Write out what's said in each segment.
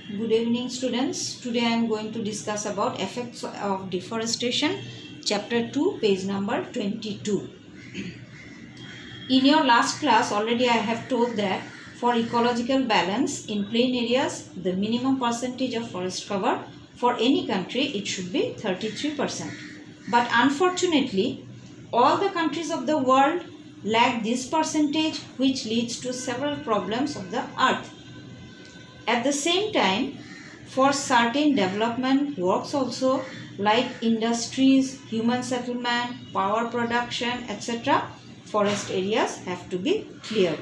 Good evening students. Today I am going to discuss about effects of deforestation, chapter 2, page number 22. In your last class already I have told that for ecological balance in plain areas the minimum percentage of forest cover for any country it should be 33%. But unfortunately all the countries of the world lack this percentage, which leads to several problems of the earth. At the same time, for certain development works also like industries, human settlement, power production, etc., forest areas have to be cleared.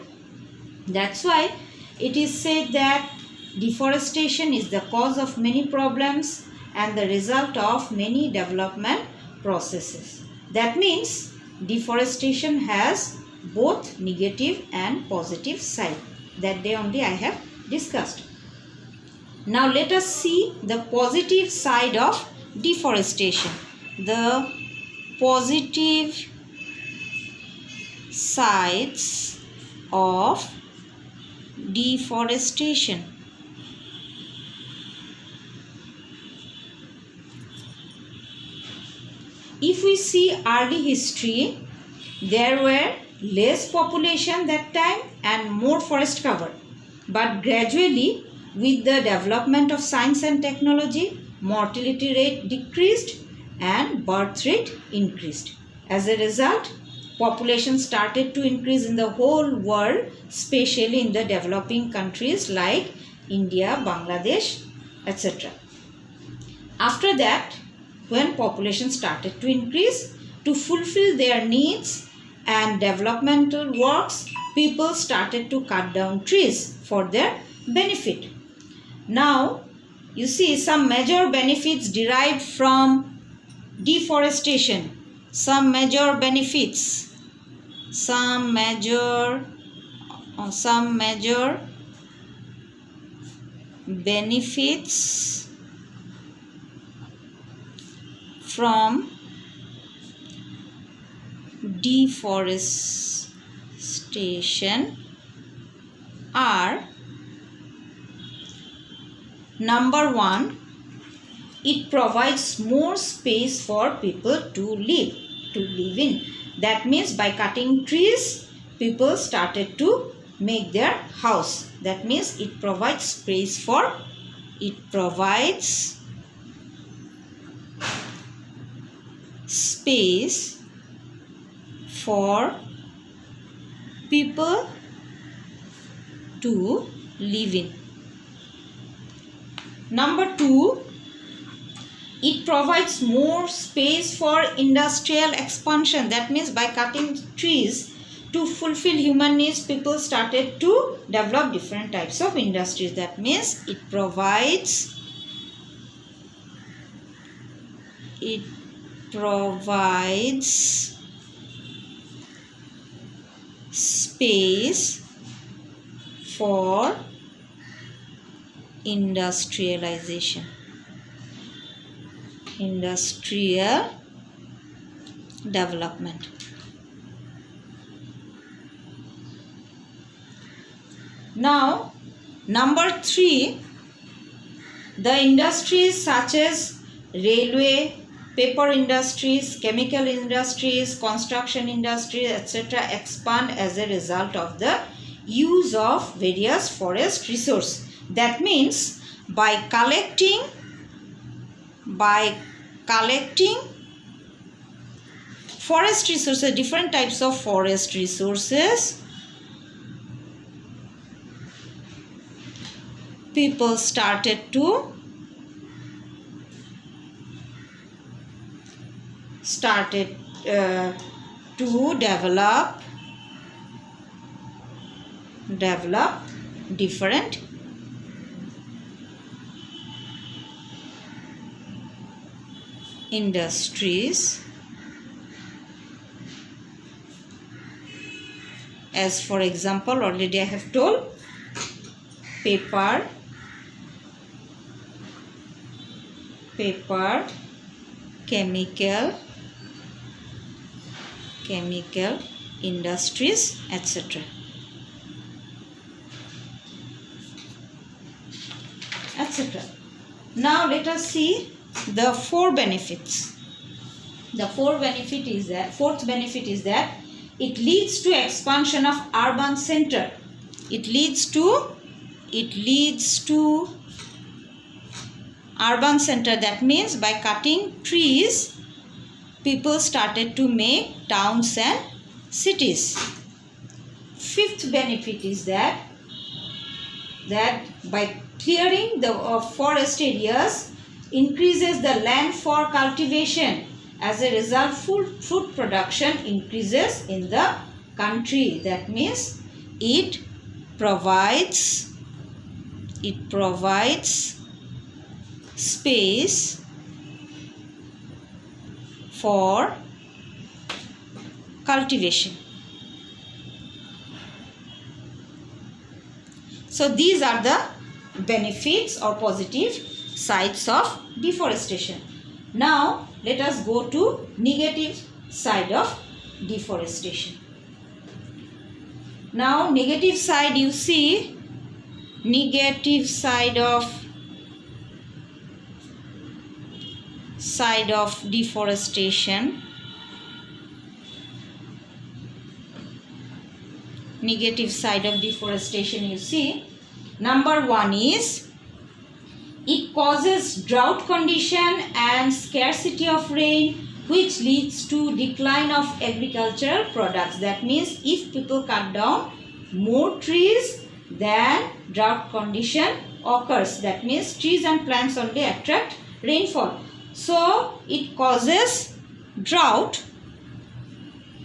That's why it is said that deforestation is the cause of many problems and the result of many development processes. That means deforestation has both negative and positive side. That day only I have discussed. Now let us see the positive side of deforestation. The positive sides of deforestation. If we see early history, there were less population that time and more forest cover. But gradually, with the development of science and technology, mortality rate decreased and birth rate increased. As a result, population started to increase in the whole world, especially in the developing countries like India, Bangladesh, etc. After that, when population started to increase, to fulfill their needs and developmental works, people started to cut down trees for their benefit. Now, you see some major benefits derived from deforestation. Some major benefits. Some major benefits from deforestation are: number one, it provides more space for people to live in. That means by cutting trees, people started to make their house. That means it provides space for people to live in. Number two, it provides more space for industrial expansion. That means by cutting trees to fulfill human needs, people started to develop different types of industries. That means it provides space for industrial development. Now, number three, the industries such as railway, paper industries, chemical industries, construction industries, etc. expand as a result of the use of various forest resources. That means by collecting forest resources, different types of forest resources, people started to develop different industries, as for example already I have told paper, chemical industries, etc. etc. Now let us see the four benefits. The fourth benefit is that it leads to expansion of urban center. It leads to urban center. That means by cutting trees, people started to make towns and cities. Fifth benefit is that by clearing the forest areas increases the land for cultivation. As a result, food production increases in the country. That means it provides space for cultivation. So these are the benefits or positive sides of deforestation. Now let us go to negative side of deforestation. Now negative side, you see, negative side of deforestation. Negative side of deforestation, you see, number one is it causes drought condition and scarcity of rain, which leads to decline of agricultural products. That means if people cut down more trees, then drought condition occurs. That means trees and plants only attract rainfall. So it causes drought.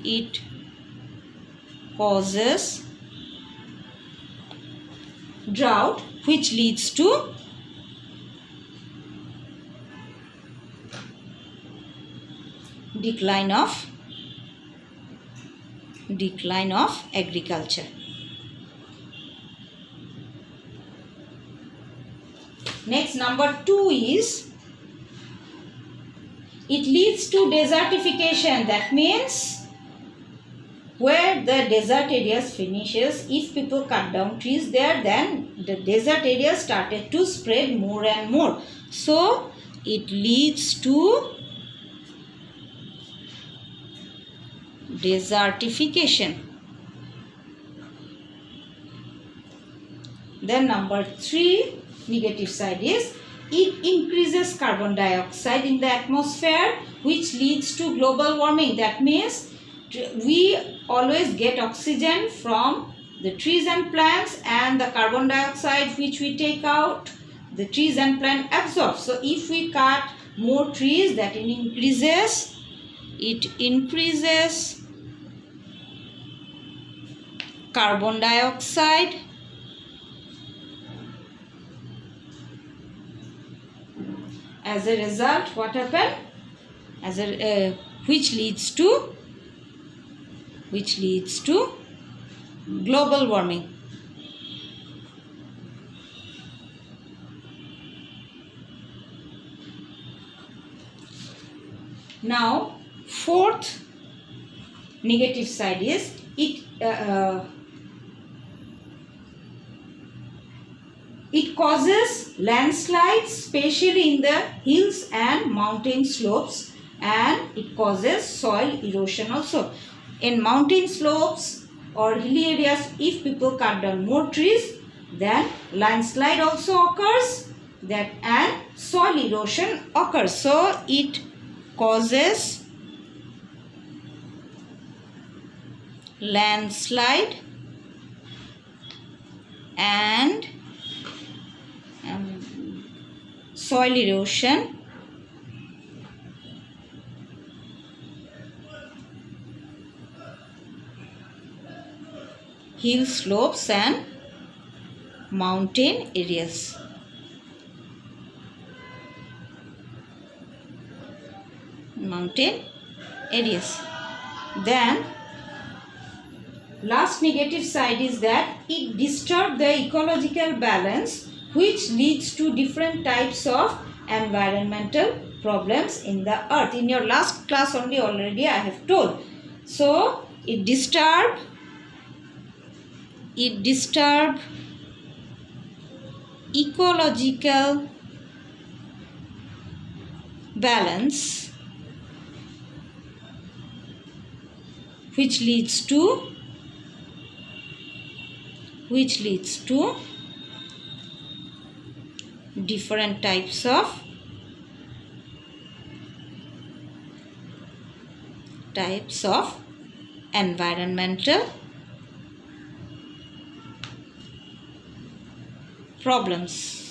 It causes drought, which leads to decline of agriculture. Next, number two is it leads to desertification. That means where the desert areas finishes, if people cut down trees there, then the desert areas started to spread more and more. So it leads to desertification. Then number three, negative side is it increases carbon dioxide in the atmosphere, which leads to global warming. That means we always get oxygen from the trees and plants, and the carbon dioxide which we take out, the trees and plant absorb. So if we cut more trees, that increases carbon dioxide. As a result, what happened? Which leads to global warming. Now, fourth negative side is it causes landslides, especially in the hills and mountain slopes, and it causes soil erosion also. In mountain slopes or hilly areas, if people cut down more trees, then landslide also occurs, and soil erosion occurs. So it causes landslide and soil erosion. Hill slopes and mountain areas. Then last negative side is that it disturbs the ecological balance, which leads to different types of environmental problems in the earth. In your last class already I have told. So it disturbs ecological balance, which leads to different types of environmental problems.